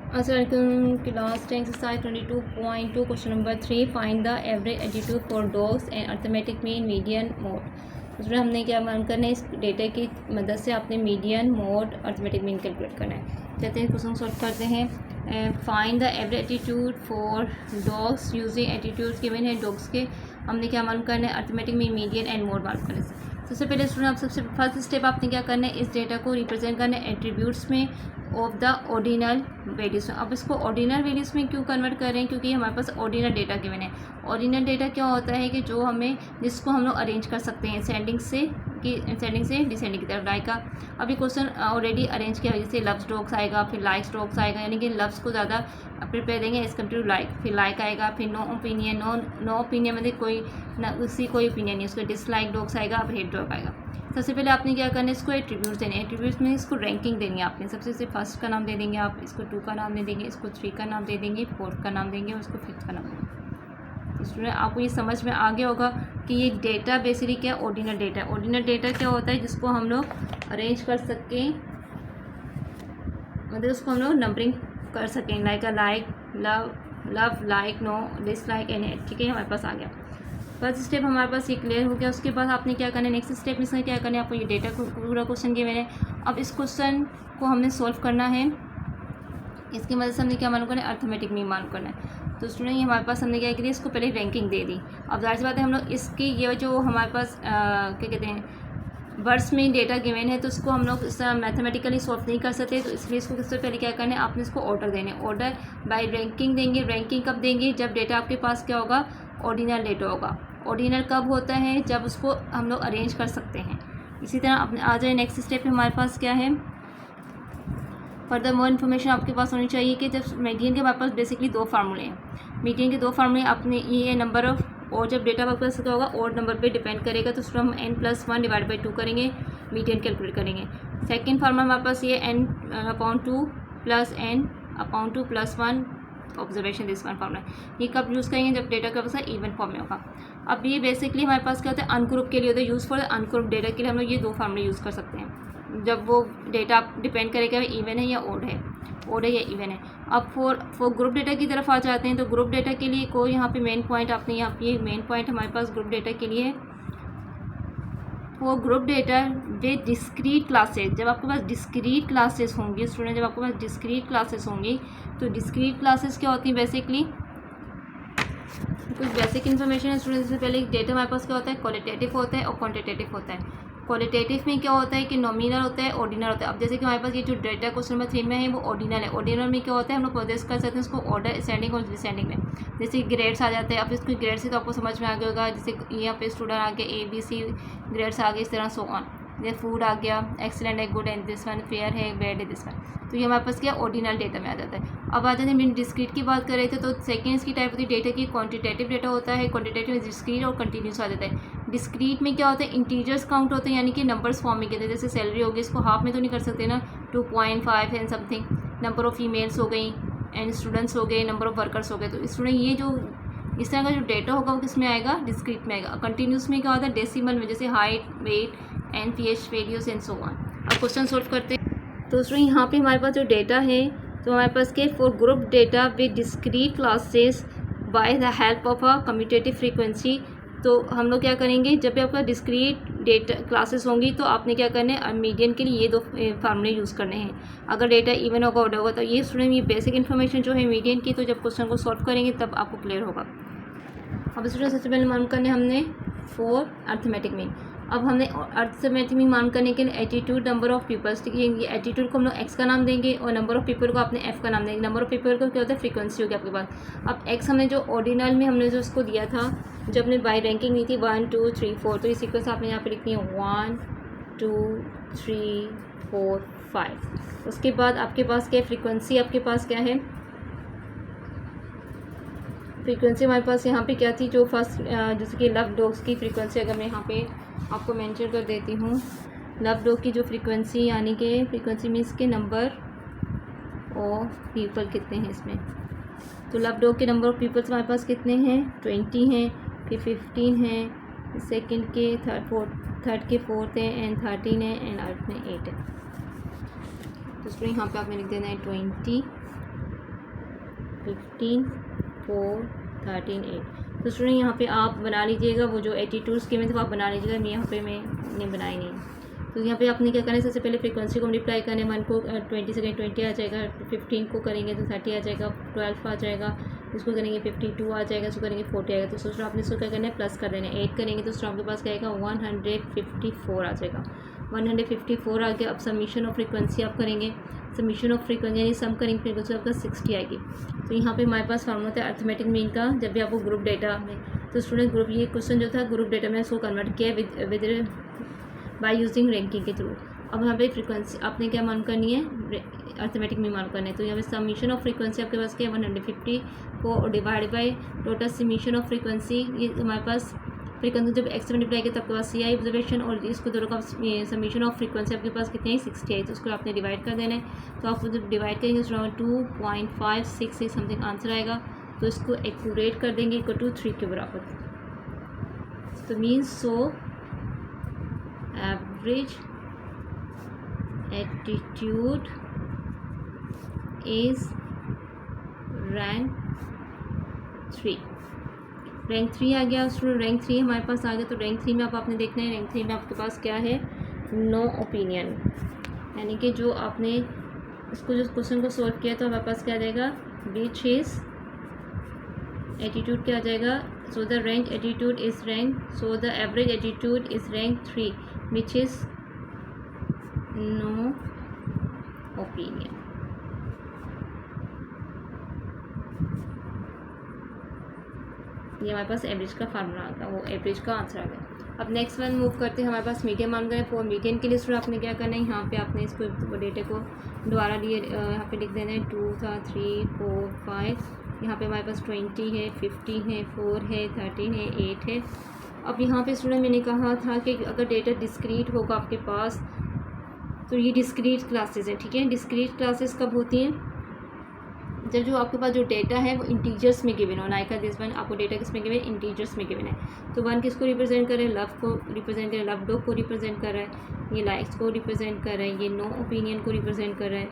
अस्सलाम class 10 exercise 22.2 question number 3 find the average attitude for dogs and arithmetic mean median mode. उसमें हमने क्या मालूम करना है, इस डेटा की मदद से आपने median mode arithmetic mean calculate करना है। चलते हैं क्वेश्चन सॉल्व करते हैं। Find the average attitude for dogs using attitude given है डॉग्स के। हमने क्या मालूम करना है, arithmetic mean median and mode मालूम करने से। सबसे पहले स्टूडेंट, आप सबसे फर्स्ट स्टेप आपने क्या करना है, इस डेटा को रिप्रेजेंट करना है एट्रीब्यूट्स में ऑफ द ऑर्डिनल वैल्यूज़ में। अब इसको ऑर्डिनल वैल्यूज़ में क्यों कन्वर्ट कर रहे हैं, क्योंकि हमारे पास ऑर्डिनल डेटा गिवन है। ऑर्डिनल डेटा क्या होता है कि जो हमें जिसको हम लोग अरेंज कर सकते हैं सेंडिंग से डिसेंडिंग की तरफ। लाइक का अभी क्वेश्चन ऑलरेडी अरेंज किया है, जैसे लव्स डॉग्स आएगा, फिर लाइक्स डॉग्स आएगा, यानी कि लव्स को ज़्यादा प्रिपेयर देंगे एज कम्पेयर टू लाइक, फिर लाइक आएगा, फिर नो ओपिनियन, नो ओपिनियन मतलब कोई ना, उसकी कोई ओपिनियन नहीं, उसका डिसलाइक डॉग्स आएगा, फिर हेट डॉग आएगा। सबसे पहले आपने क्या करना है, इसको एट्रीब्यूट्स देने। एट्रीब्यूट्स में इसको रैंकिंग देनी है आपने। सबसे फर्स्ट का नाम दे देंगे आप, इसको 2 का नाम दे देंगे, इसको 3 का नाम दे देंगे, 4 का नाम देंगे और इसको 5th का नाम देंगे। स्टूडेंट, आपको ये समझ में आ गया होगा कि ये डेटा बेसिकली क्या है, ऑर्डिनल डेटा है। ऑर्डिनल डेटा क्या होता है, जिसको हम लोग अरेंज कर सकें, मतलब उसको हम लोग नंबरिंग कर सकें, like love, like, no, dislike and hate. ठीक है, हमारे पास आ गया। फर्स्ट स्टेप हमारे पास ये क्लियर हो गया। उसके बाद आपने क्या करना है, नेक्स्ट स्टेप में क्या करना है, आपको ये डेटा को पूरा क्वेश्चन के मैंने अब इस क्वेश्चन को हमने सॉल्व करना है। इसकी मदद से हमने क्या मालूम करना है, अर्थमेटिक मीन मालूम करना है। तो स्टूडेंट, ये हमारे पास हमने क्या किया, इसको पहले रैंकिंग दे दी। अब जाहिर सी बात है हम लोग इसकी ये जो हमारे पास क्या कहते हैं वर्ड्स में डेटा गिवन है, तो उसको हम लोग मैथमेटिकली सॉल्व नहीं कर सकते। तो इसलिए इसको सबसे पहले क्या करना है, आपने इसको ऑर्डर देने। ऑर्डर बाय रैंकिंग देंगे। रैंकिंग कब देंगे, जब डेटा आपके पास क्या होगा, ऑर्डिनल डेटा होगा। ऑर्डिनल कब होता है, जब उसको हम लोग अरेंज कर सकते हैं। इसी तरह अपने आ जाए नेक्स्ट स्टेप में हमारे पास क्या है, फर्दर मोर इन्फॉर्मेशन आपके पास होनी चाहिए कि जब मीडियन के हमारे पास बेसिकली 2 फार्मूले हैं। मीडियन के 2 फार्मूले अपने ये है नंबर ऑफ, और जब डेटा आपके पास क्या होगा ऑड नंबर पे डिपेंड करेगा, तो उसको हम n+1 डिवाइड बाई 2 करेंगे, मीडियन कैलकुलेट करेंगे। सेकेंड फार्मूला हमारे पास ये n/2 plus n/2 plus 1 observation this one formula. ये कब यूज़ करेंगे, जब डेटा का पास इवन फॉर्म में होगा। अब ये बेसिकली हमारे पास क्या होता है, अनग्रुप के लिए होता है। यूज़ फॉर अनग्रुप डेटा के लिए हम लोग ये 2 फार्मूले यूज़ कर सकते हैं, जब वो डेटा डिपेंड करेगा इवन है या ओड है, या इवन है। अब फॉर ग्रुप डेटा की तरफ आ जाते हैं। तो ग्रुप डेटा के लिए कोई यहाँ पे मेन पॉइंट आपने यहाँ पे मेन पॉइंट हमारे पास ग्रुप डेटा के लिए है। For group data with discrete classes, जब आपके पास डिस्क्रीट क्लासेस होंगी स्टूडेंट, जब आपके पास डिस्क्रीट क्लासेस होंगी, तो डिस्क्रीट क्लासेस क्या होती हैं, बेसिकली कुछ बेसिक इन्फॉर्मेशन है स्टूडेंट। से पहले डेटा हमारे पास क्या होता है, क्वालिटेटिव होता है और क्वांटिटेटिव होता है। क्वालिटेटिव में क्या होता है कि नॉमिनल होता है, ऑर्डिनल होता है। अब जैसे कि हमारे पास ये जो डेटा क्वेश्चन नंबर 3 में है वो ऑर्डिनल है। ऑर्डिनल में क्या होता है, हम लोग प्रोसेस कर सकते हैं उसको ऑर्डर असेंडिंग और डिसेंडिंग में। जैसे ग्रेड्स आ जाते हैं, अब इसको ग्रेड से तो आपको समझ में आ गया होगा, जैसे यहाँ पे स्टूडेंट आ गया ABC ग्रेड्स आ गए, इस तरह सो ऑन। जैसे फूड आ गया, एक्सीलेंट है, गुड है, दिस वन, फेयर है, बैड है, दिस वन। तो ये हमारे पास क्या ऑर्डिनल डेटा में आ जाता है। अब आ जाते हैं डिस्क्रीट की बात कर रहे थे, तो सेकेंड्स की टाइप होती है डेटा की, क्वांटिटेटिव डेटा होता है, क्वांटिटेटिव में डिस्क्रीट और कंटिन्यूस आ जाता है। डिस्क्रीट में क्या होता है, इंटीजर्स काउंट होते हैं, यानी कि नंबर्स फॉर्म में कहते हैं। जैसे सैलरी होगी, इसको हाफ में तो नहीं कर सकते ना, 2.5 and something. Number of females हो गई एंड स्टूडेंट्स हो गए, नंबर ऑफ वर्कर्स हो गए। तो स्टूडेंट ये जो इस तरह का जो डेटा होगा वो किस में आएगा, डिस्क्रीट में आएगा। कंटिन्यूस में क्या होता है, डेसिमल में, जैसे height, weight and pH values and so on. अब क्वेश्चन सॉल्व करते हैं। तो स्टूडेंट यहाँ पे हमारे पास जो डेटा है, तो हमारे पास के for group data with discrete classes by the help of a commutative frequency. तो हम लोग क्या करेंगे, जब भी आपका डिस्क्रीट डेटा क्लासेस होंगी तो आपने क्या करना है, मीडियन के लिए ये 2 फार्मूले यूज़ करने हैं। अगर डेटा इवन होगा ऑड होगा, तो ये स्टूडेंट ये बेसिक इन्फॉर्मेशन जो है मीडियन की, तो जब क्वेश्चन को सॉल्व करेंगे तब आपको क्लियर होगा। अब स्टूडेंट सबसे पहले मालूम करने हमने फॉर अर्थमेटिक मीन। अब हमने अर्थमेटिक मीन मालूम करने के लिए एटीट्यूड नंबर ऑफ पीपल्स, ठीक है, ये एटीट्यूड को हम लोग x का नाम देंगे और नंबर ऑफ पीपल को आपने f का नाम देंगे। नंबर ऑफ पीपल को क्या होता है, फ्रीक्वेंसी होगी आपके पास। अब x हमने जो ऑर्डिनल में हमने जो उसको दिया था, जब हमने बाय रैंकिंग दी थी 1 2 3 4, तो ये सीक्वेंस आपने यहाँ पे लिखनी है 1 2 3 4 5। उसके बाद आपके पास क्या फ्रीक्वेंसी, आपके पास क्या है फ्रीक्वेंसी हमारे पास यहाँ पे क्या थी, जो फर्स्ट जैसे कि लव डॉग्स की फ्रीक्वेंसी अगर मैं यहाँ पे आपको मेंशन कर देती हूँ, लव डॉग की जो फ्रीक्वेंसी, यानी कि फ्रीक्वेंसी मीन्स के नंबर ऑफ पीपल कितने हैं इसमें। तो लव डॉग के नंबर ऑफ पीपल्स हमारे पास कितने हैं, 20 हैं, फिर 15 हैं, सेकंड के थर्ड के 4th है एंड 13 है एंड 8 में 8 है। तो स्टूडेंट यहाँ पे आपने लिख देना है 20 15 4 13 8। तो स्टूडेंट यहाँ पे आप बना लीजिएगा, वो जो एटीट्यूड्स के में तो आप बना लीजिएगा, मैं यहाँ पे मैंने बनाई नहीं। तो यहाँ पे आपने क्या करना है, सबसे पहले फ्रीक्वेंसी को मल्टीप्लाई करने, 1 को 20 से 20 आ जाएगा, 15 को करेंगे तो 30 आ जाएगा, 12 आ जाएगा, इसको करेंगे 52 आ जाएगा, इसको करेंगे 40 आएगा। तो सोचो आपने इसको क्या करना है, प्लस कर देना है। 8 करेंगे तो आपके पास क्या आएगा, 154 आ जाएगा। 154 आ गया। अब समीशन ऑफ फ्रीक्वेंसी आप करेंगे, समीशन ऑफ फ्रीक्वेंसी यानी सम करेंगे फ्रीक्वेंसी आपका 60 आएगी। तो यहाँ पे हमारे पास फार्मूला होता है अर्थमेटिक मीन का, जब भी आपको ग्रुप डेटा में, तो स्टूडेंट ग्रुप, ये क्वेश्चन जो था ग्रुप डेटा में इसको कन्वर्ट किया विद बाय यूजिंग रैंकिंग के थ्रू। अब यहाँ पे फ्रीक्वेंसी आपने क्या मान करनी है, अर्थमेटिक में मान करना है। तो यहाँ पे समीशन ऑफ फ्रीक्वेंसी आपके पास क्या है, 150 को divide by total summation of frequency. ये हमारे पास फ्रीक्वेंसी जब एक्स मल्टीप्लाई किया तो आपके पास सी आई ऑब्जर्वेशन, और इसको दोनों का समीशन ऑफ फ्रीक्वेंसी आपके पास कितनी है, 60 आई। तो उसको आपने डिवाइड कर देना है। तो आप जब डिवाइड करेंगे तो 2.566 समथिंग आंसर आएगा। तो इसको एक्यूरेट कर देंगे इक्वल टू 3 के बराबर। तो means so average attitude is rank 3। Rank 3 आ गया स्टूडेंट, रैंक 3 हमारे पास आ गया। तो रैंक 3 में अब आपने देखना है, रैंक 3 में आपके पास क्या है, नो ओपिनियन, यानी कि जो आपने इसको जो क्वेश्चन को सॉल्व किया तो हमारे पास क्या आ जाएगा, विच इज एटीट्यूड क्या आ जाएगा, so the rank attitude is rank, so the average attitude is rank 3 which is no opinion. ये हमारे पास एवरेज का फार्मूला आ गया, वो एवरेज का आंसर आ गया। अब नेक्स्ट वन मूव करते हैं, हमारे पास मीडियन मान गए। फॉर मीडियन के लिए स्टूडेंट आपने क्या करना है, यहाँ पे आपने इसको डेटे को दोबारा लिए यहाँ पे लिख देना है। 2 था, 3 4 5, यहाँ पे हमारे पास 20 है, 50 है, 4 है, 13 है, 8 है। अब यहाँ पे स्टूडेंट मैंने कहा था कि अगर डेटा डिस्क्रीट होगा आपके पास तो ये डिस्क्रीट क्लासेस है, ठीक है। डिस्क्रीट क्लासेस कब होती हैं, जब जो आपके पास जो डेटा है वो इंटीजर्स में गिवन हो। लाइक दिस वन, आपको डेटा किस में गिवन है, इंटीजर्स में गिवन है। तो 1 किसको रिप्रेजेंट कर रहा है, लव को रिप्रेजेंट कर रहा है, लव डॉग को रिप्रेजेंट कर रहा है, ये लाइक्स को रिप्रेजेंट कर रहा है, ये नो ओपिनियन को रिप्रेजेंट कर रहा है।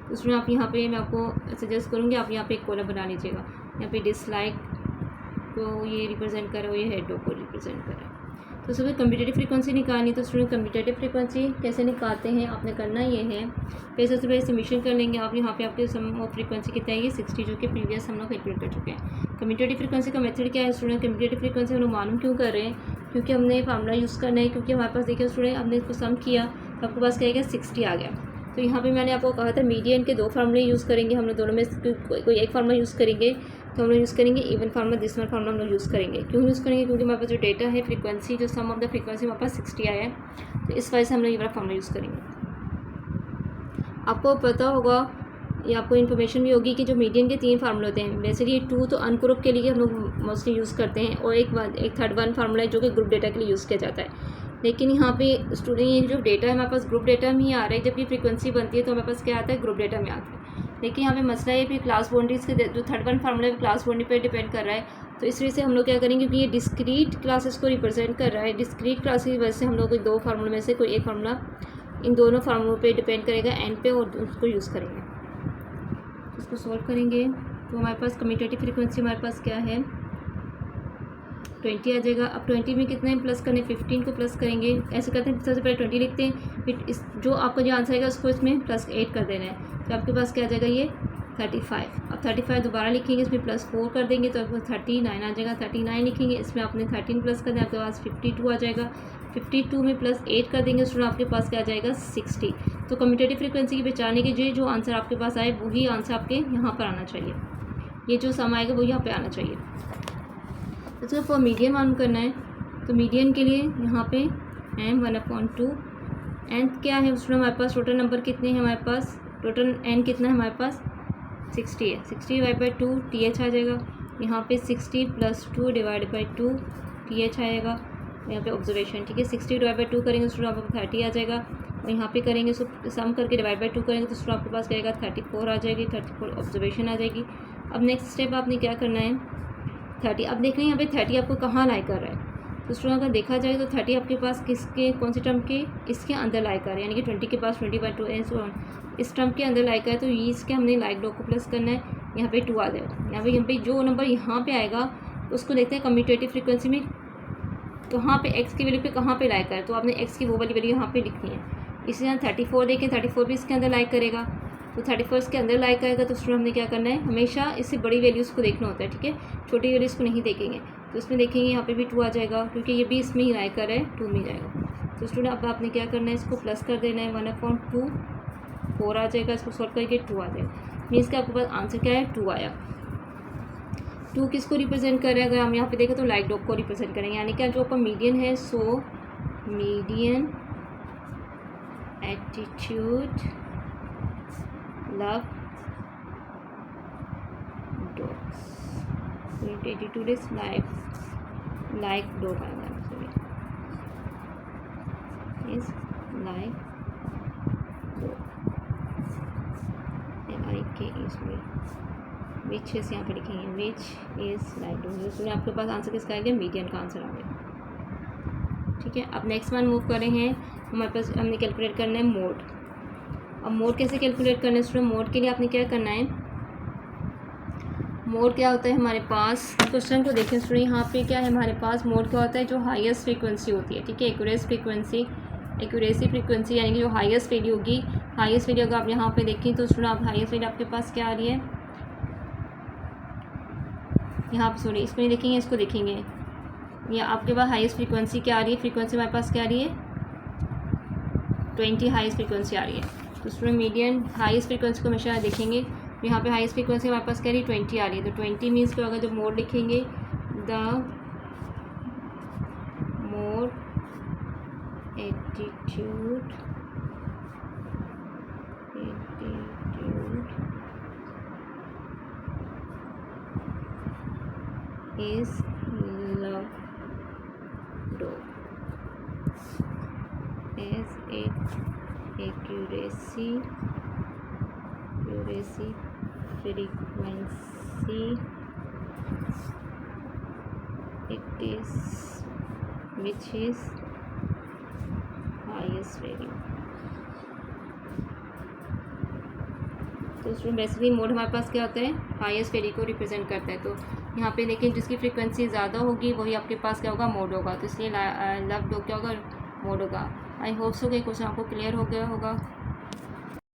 तो उसमें आप यहाँ पे मैं आपको सजेस्ट करूँगी आप यहाँ पे एक कॉलम बना लीजिएगा। यहाँ पे डिसलाइक को ये रिप्रेजेंट कर रहा है, ये हेड डॉग को रिप्रेजेंट कर रहा है। तो सुबह कम्पिटेटिव फ्रीक्वेंसी निकालनी, तो स्टूडेंट कम्पिटेटिव फ्रीक्वेंसी कैसे निकालते हैं, आपने करना ये है, फिर सबसे पहले समीशन कर लेंगे आप। यहाँ पे आपके सम ऑफ फ्रीक्वेंसी कितना है, ये 60, जो कि प्रीवियस हम लोग कैलकुलेट कर चुके हैं। कम्पिटेटिव फ्रीक्वेंसी का मेथड क्या है स्टूडेंट, कम्पिटेटिव फ्रीक्वेंसी हम लोग मालूम क्यों कर रहे हैं, क्योंकि हमने फार्मूला यूज़ करना है। क्योंकि हमारे पास देखिए स्टूडेंट, हमने इसको सम किया तो आपके पास क्या आएगा, 60 आ गया। तो यहाँ पे मैंने आपको कहा था मीडियन के 2 फार्मूले यूज़ करेंगे हम लोग, दोनों में कोई एक फार्मूला यूज़ करेंगे। तो हम लोग यूज़ करेंगे इवन फार्मूला, डिसमल फार्मूला हम लोग यूज़ करेंगे। क्यों यूज़ करेंगे, क्योंकि हमारे पास जो डेटा है फ्रीक्वेंसी, जो सम ऑफ द फ्रीक्वेंसी हमारे पास 60 आया है, तो इस वजह से हम लोग ये वाला फार्मूला यूज़ करेंगे। आपको पता होगा, ये आपको इन्फॉर्मेशन भी होगी कि जो मीडियन के 3 फार्मूले होते हैं। वैसे ये 2 तो अनग्रुप के लिए हम लोग मोस्टली यूज़ करते हैं, और एक थर्ड वन फार्मूला है जो कि ग्रुप डेटा के लिए यूज़ किया जाता है। लेकिन यहाँ पे स्टूडेंट ये जो डेटा है हमारे पास ग्रुप डेटा में ही आ रहा है, जब ये फ्रीक्वेंसी बनती है तो हमारे पास क्या आता है, ग्रुप डेटा में आता है। लेकिन यहाँ पे मसला है, फिर क्लास बाउंड्रीज के जो थर्ड वन फार्मूला है क्लास बाउंड्री पे डिपेंड कर रहा है। तो इस वजह से हम लोग क्या करेंगे, क्योंकि ये डिस्क्रीट क्लासेस को रिप्रेजेंट कर रहा है, डिस्क्रीट क्लासेस की वजह से हम लोग 2 फार्मूले में से कोई एक फार्मूला इन दोनों फार्मूलों पे डिपेंड करेगा एंड पे, और उसको यूज़ करेंगे। इसको सॉल्व करेंगे तो हमारे पास कम्यूटेटिव फ्रीक्वेंसी हमारे पास क्या है, 20 आ जाएगा। अब 20 में कितना है, प्लस करने, 15 को प्लस करेंगे। ऐसे करते हैं, सबसे पहले 20 लिखते हैं, फिर इस जो आपका जो आंसर आएगा उसको इसमें +8 कर देना है। तो आपके पास क्या आ जाएगा, ये 35। अब 35 दोबारा लिखेंगे, इसमें +4 कर देंगे तो आपके पास 39 आ जाएगा। 39 लिखेंगे, इसमें आपने 13 प्लस कर दें, आपके पास 52 आ जाएगा। 52 में +8 कर देंगे स्टूडेंट, आपके पास क्या आ जाएगा, 60। तो कम्यूटेटिव फ्रीक्वेंसी की पहचाने के जो आंसर आपके पास आए वही आंसर आपके यहाँ पर आना चाहिए। ये जो सम आएगा वो यहाँ पर आना चाहिए। तो फॉर मीडियन मालूम करना है, तो मीडियन के लिए यहाँ पे m 1/2 nth क्या है उसमें हमारे पास टोटल नंबर कितने हैं, हमारे पास टोटल n कितना है, हमारे पास 60 है। 60/2 th आ जाएगा। यहाँ पे 60 + 2 / 2 th आएगा। यहाँ पे ऑब्जर्वेशन, ठीक है। 60/2 करेंगे तो आपको 30 आ जाएगा, और यहाँ पे करेंगे सम करके /2 करेंगे तो आपके पास क्या आएगा, 34 आ जाएगी। 34 ऑब्जर्वेशन आ जाएगी। अब नेक्स्ट स्टेप आपने क्या करना है, 30। अब देख रहे हैं यहाँ पे 30 आपको कहाँ लाई कर रहा है, तो स्टूडेंट अगर देखा जाए तो 30 आपके पास किसके, कौन से टर्म के, इसके अंदर लाई कर रहा है, यानी कि 20 के पास 20/2 एंड सो ऑन, इस टर्म के अंदर लाई कर है। तो ये इसके हमने लाइक डॉग को प्लस करना है, यहाँ पे 2 आ जाएगा। यहाँ पे जो नंबर यहाँ पे आएगा उसको देखते हैं कम्यूटेटिव फ्रीक्वेंसी में कहाँ पे एक्स की वैल्यू पे कहाँ पे लाइक करे, तो आपने एक्स की वो वाली वैल्यू यहाँ पे लिखनी है। इसी तरह 34 देखें, 34 भी इसके अंदर लाइक करेगा, तो 31 के अंदर लाइक आएगा। तो स्टूडेंट हमने क्या करना है, हमेशा इससे बड़ी वैल्यूज़ को देखना होता है, ठीक है, छोटी वैल्यूज़ को नहीं देखेंगे। तो इसमें देखेंगे यहाँ पे भी 2 आ जाएगा, क्योंकि ये भी इसमें ही लाइक कर रहा है, 2 में जाएगा। तो स्टूडेंट अब आपने क्या करना है, इसको प्लस कर देना है, 1/2 4 आ जाएगा, इसको सॉल्व करके 2 आ जाएगा। मीन्स कि आपके पास आंसर क्या है, 2 आया। 2 किसको रिप्रेजेंट कर रहा है, अगर हम यहाँ पे देखें तो लाइक डॉग को रिप्रेजेंट करेंगे, यानी कि जो आपका मीडियन है, so median attitude love dogs, attitude is like dog आएगा, इज लाइक डॉग, LIK इसमें विच इज़ यहाँ पे लिखेंगे, विच इज़ लाइक डॉग। इसमें आपके पास आंसर किसका आ गया, मीडियन का आंसर आ गया, ठीक है। अब नेक्स्ट वन मूव कर रहे हैं, हमारे पास हमने कैलकुलेट करना है मोड। अब मोड कैसे कैलकुलेट करना है स्टूडेंट, मोड के लिए आपने क्या करना है, मोड क्या होता है हमारे पास, क्वेश्चन को देखें स्टूडेंट, यहाँ पे क्या है हमारे पास, मोड क्या होता है, जो हाईएस्ट फ्रीक्वेंसी होती है, ठीक है, एक्यूरेसी फ्रीक्वेंसी यानी कि जो हाईएस्ट वैल्यू होगी, हाईएस्ट वैल्यू अगर आप यहाँ पे देखें तो स्टूडेंट आप हाईएस्ट वैल्यू आपके पास क्या आ रही है, यहाँ पर सॉरी इसको नहीं देखेंगे, इसको देखेंगे, या आपके पास हाईएस्ट फ्रीक्वेंसी क्या आ रही है, फ्रीक्वेंसी हमारे पास क्या आ रही है, 20 हाईएस्ट फ्रीक्वेंसी आ रही है। तो स्टूडेंट मीडियन हाईएस्ट फ्रीक्वेंसी को हमेशा देखेंगे, यहाँ पे हाईएस्ट फ्रीक्वेंसी हमारे पास क्या आ रही है, 20 आ रही है। तो 20 मीन्स क्या होगा, जब मोड लिखेंगे, the mode attitude is love dog as it accuracy frequency it is which is highest value। तो स्टूडेंट बेसिकली मोड हमारे पास क्या होता है, हाईएस्ट वैल्यू को रिप्रेजेंट करता है। तो यहाँ पे देखिए जिसकी फ्रीक्वेंसी ज़्यादा होगी वही आपके पास क्या होगा, मोड होगा। तो इसलिए लव डॉग क्या होगा, मोड होगा। आई होप सो कि क्वेश्चन आपको क्लियर हो गया होगा।